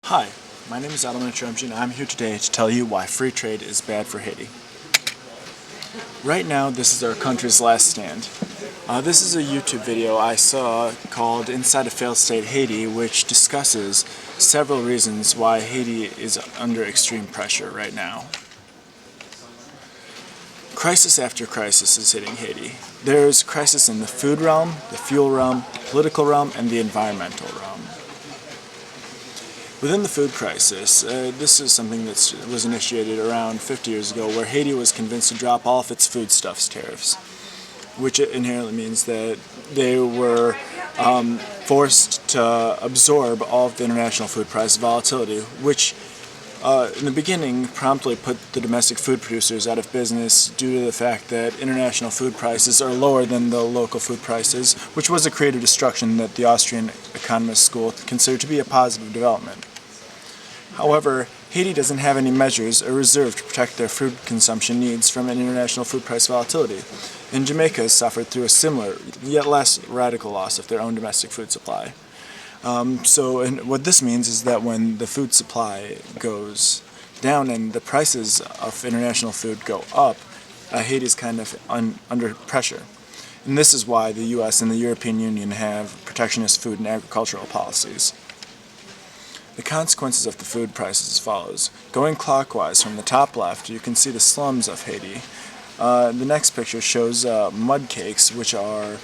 Hi, my name is Adelman Tromji, and I'm here today to tell you why free trade is bad for Haiti. Right now, this is our country's last stand. This is a YouTube video I saw called Inside a Failed State Haiti, which discusses several reasons why Haiti is under extreme pressure right now. Crisis after crisis is hitting Haiti. There's crisis in the food realm, the fuel realm, the political realm, and the environmental realm. Within the food crisis, this is something that was initiated around 50 years ago, where Haiti was convinced to drop all of its foodstuffs tariffs, which inherently means that they were forced to absorb all of the international food price volatility, which in the beginning promptly put the domestic food producers out of business due to the fact that international food prices are lower than the local food prices, which was a creative destruction that the Austrian economist school considered to be a positive development. However, Haiti doesn't have any measures or reserve to protect their food consumption needs from an international food price volatility, and Jamaica has suffered through a similar, yet less radical loss of their own domestic food supply. What this means is that when the food supply goes down and the prices of international food go up, Haiti is kind of under pressure. And this is why the U.S. and the European Union have protectionist food and agricultural policies. The consequences of the food prices as follows. Going clockwise from the top left, you can see the slums of Haiti. The next picture shows mud cakes, which are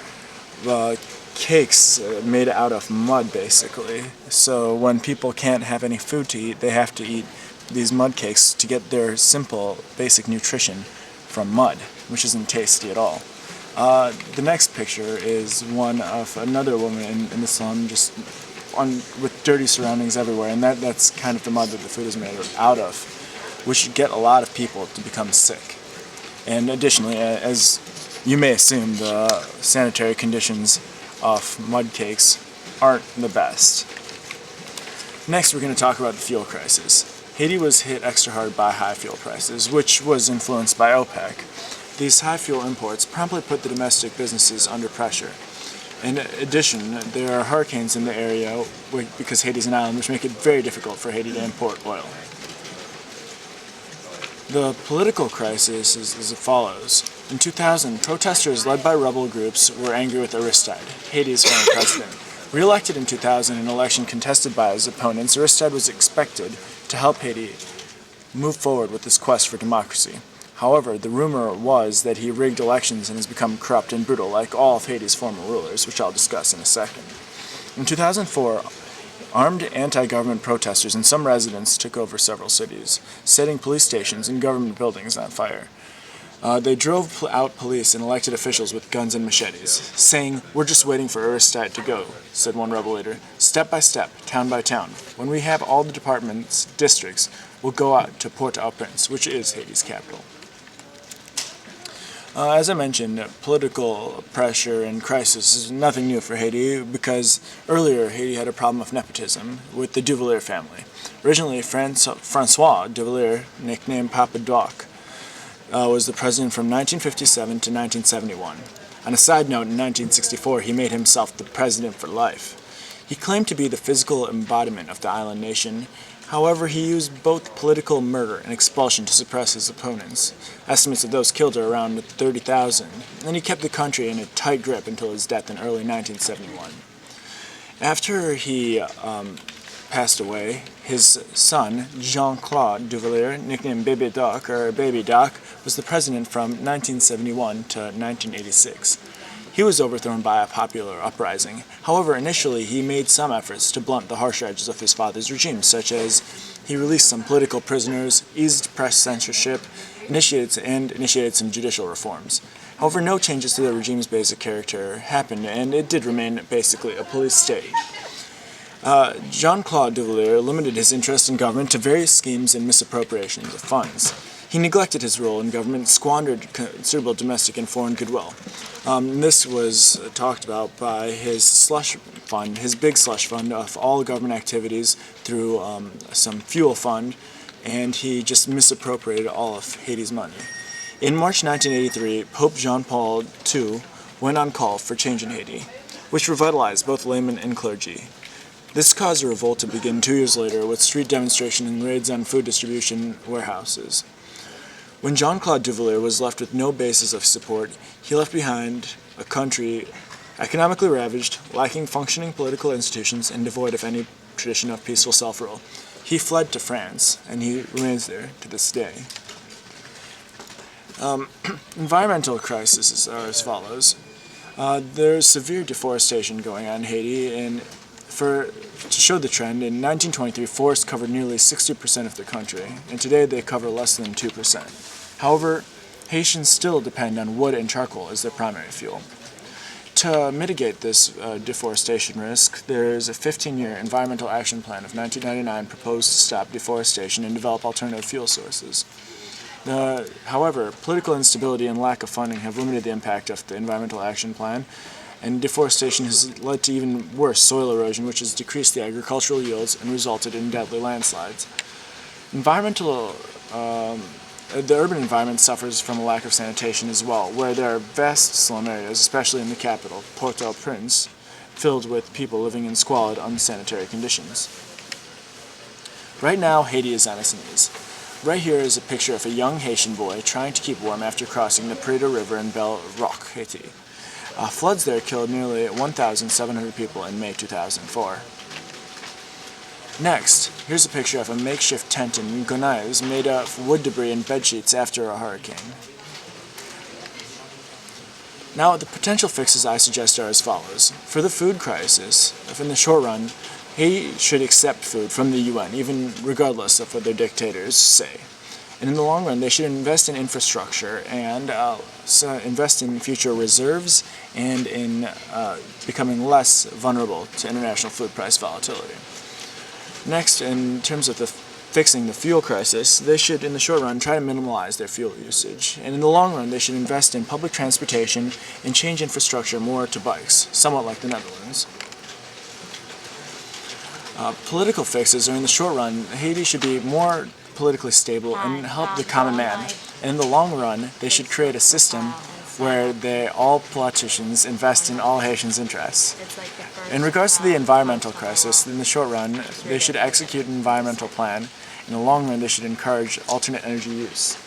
cakes made out of mud, basically. So when people can't have any food to eat, they have to eat these mud cakes to get their simple, basic nutrition from mud, which isn't tasty at all. The next picture is one of another woman in the slum, just with dirty surroundings everywhere, and that's kind of the mud that the food is made out of, which get a lot of people to become sick. And additionally, as you may assume, the sanitary conditions of mud cakes aren't the best. Next, we're going to talk about the fuel crisis. Haiti was hit extra hard by high fuel prices, which was influenced by OPEC. These high fuel imports promptly put the domestic businesses under pressure. In addition, there are hurricanes in the area because Haiti is an island, which make it very difficult for Haiti to import oil. The political crisis is as follows. In 2000, protesters led by rebel groups were angry with Aristide, Haiti's former president. Re-elected in 2000, an election contested by his opponents, Aristide was expected to help Haiti move forward with this quest for democracy. However, the rumor was that he rigged elections and has become corrupt and brutal, like all of Haiti's former rulers, which I'll discuss in a second. In 2004, armed anti-government protesters and some residents took over several cities, setting police stations and government buildings on fire. They drove out police and elected officials with guns and machetes, saying, "We're just waiting for Aristide to go," said one rebel leader. "Step by step, town by town. When we have all the departments, districts, we'll go out to Port-au-Prince, which is Haiti's capital." As I mentioned, political pressure and crisis is nothing new for Haiti because earlier Haiti had a problem of nepotism with the Duvalier family. Originally, Francois Duvalier, nicknamed Papa Doc, was the president from 1957 to 1971. On a side note, in 1964, he made himself the president for life. He claimed to be the physical embodiment of the island nation. However, he used both political murder and expulsion to suppress his opponents. Estimates of those killed are around 30,000, and he kept the country in a tight grip until his death in early 1971. After he passed away, his son, Jean-Claude Duvalier, nicknamed Bébé Doc, or Baby Doc, was the president from 1971 to 1986. He was overthrown by a popular uprising. However, initially he made some efforts to blunt the harsh edges of his father's regime, such as he released some political prisoners, eased press censorship, initiated some judicial reforms. However, no changes to the regime's basic character happened, and it did remain basically a police state. Jean-Claude Duvalier limited his interest in government to various schemes and misappropriations of funds. He neglected his role in government and squandered considerable domestic and foreign goodwill. This was talked about by his slush fund, his big slush fund of all government activities through some fuel fund, and he just misappropriated all of Haiti's money. In March 1983, Pope Jean Paul II went on call for change in Haiti, which revitalized both laymen and clergy. This caused a revolt to begin 2 years later with street demonstrations and raids on food distribution warehouses. When Jean-Claude Duvalier was left with no basis of support, he left behind a country economically ravaged, lacking functioning political institutions, and devoid of any tradition of peaceful self-rule. He fled to France, and he remains there to this day. Environmental crises are as follows. There's severe deforestation going on in Haiti, and to show the trend, in 1923 forests covered nearly 60% of the country, and today they cover less than 2%. However, Haitians still depend on wood and charcoal as their primary fuel. To mitigate this deforestation risk, there's a 15-year Environmental Action Plan of 1999 proposed to stop deforestation and develop alternative fuel sources. However, political instability and lack of funding have limited the impact of the Environmental Action Plan, and deforestation has led to even worse soil erosion, which has decreased the agricultural yields and resulted in deadly landslides. The urban environment suffers from a lack of sanitation as well, where there are vast slum areas, especially in the capital, Port-au-Prince, filled with people living in squalid, unsanitary conditions. Right now, Haiti is on its knees. Right here is a picture of a young Haitian boy trying to keep warm after crossing the Prida River in Belle Roque, Haiti. Floods there killed nearly 1,700 people in May 2004. Next, here's a picture of a makeshift tent in Gonaives made of wood debris and bedsheets after a hurricane. Now, the potential fixes I suggest are as follows. For the food crisis, if in the short run, Haiti should accept food from the UN, even regardless of what their dictators say. And in the long run, they should invest in infrastructure and invest in future reserves and in becoming less vulnerable to international food price volatility. Next, in terms of fixing the fuel crisis, they should, in the short run, try to minimize their fuel usage. And in the long run, they should invest in public transportation and change infrastructure more to bikes, somewhat like the Netherlands. Political fixes are, in the short run, Haiti should be more politically stable and help the common man. And in the long run, they should create a system where all politicians invest in all Haitians' interests. In regards to the environmental crisis, in the short run, they should execute an environmental plan. In the long run, they should encourage alternate energy use.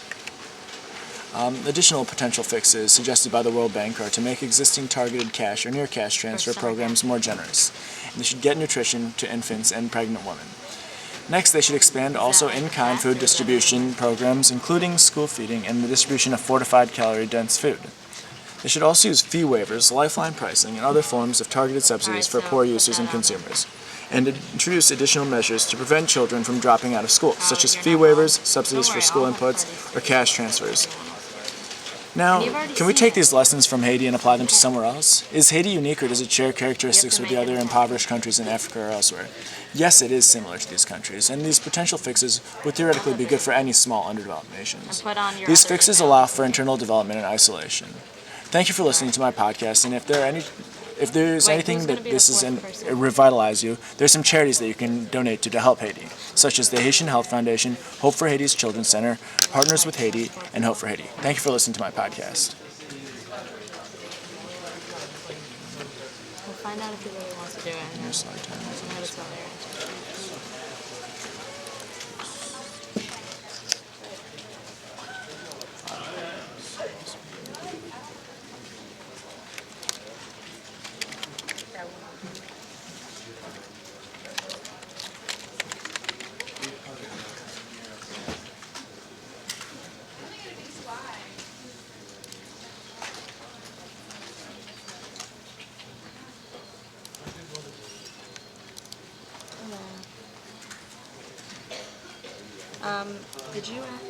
Additional potential fixes suggested by the World Bank are to make existing targeted cash or near cash transfer programs more generous. And they should get nutrition to infants and pregnant women. Next, they should expand also in-kind food distribution programs, including school feeding and the distribution of fortified calorie-dense food. They should also use fee waivers, lifeline pricing, and other forms of targeted subsidies for poor users and consumers, and introduce additional measures to prevent children from dropping out of school, such as fee waivers, subsidies for school inputs, or cash transfers. Now, can we take these lessons from Haiti and apply them to somewhere else? Is Haiti unique, or does it share characteristics with the other impoverished countries in Africa or elsewhere? Yes, it is similar to these countries, and these potential fixes would theoretically be good for any small underdeveloped nations. These fixes allow for internal development and isolation. Thank you for listening to my podcast, and if there's anything that this is revitalize you, there's some charities that you can donate to help Haiti, such as the Haitian Health Foundation, Hope for Haiti's Children's Center, Partners with Haiti, and Hope for Haiti. Thank you for listening to my podcast. We'll find out if he really wants to do it. Your slide time.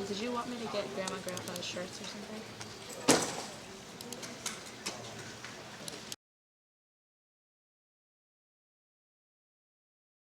Did you want me to get Grandma and Grandpa's shirts or something?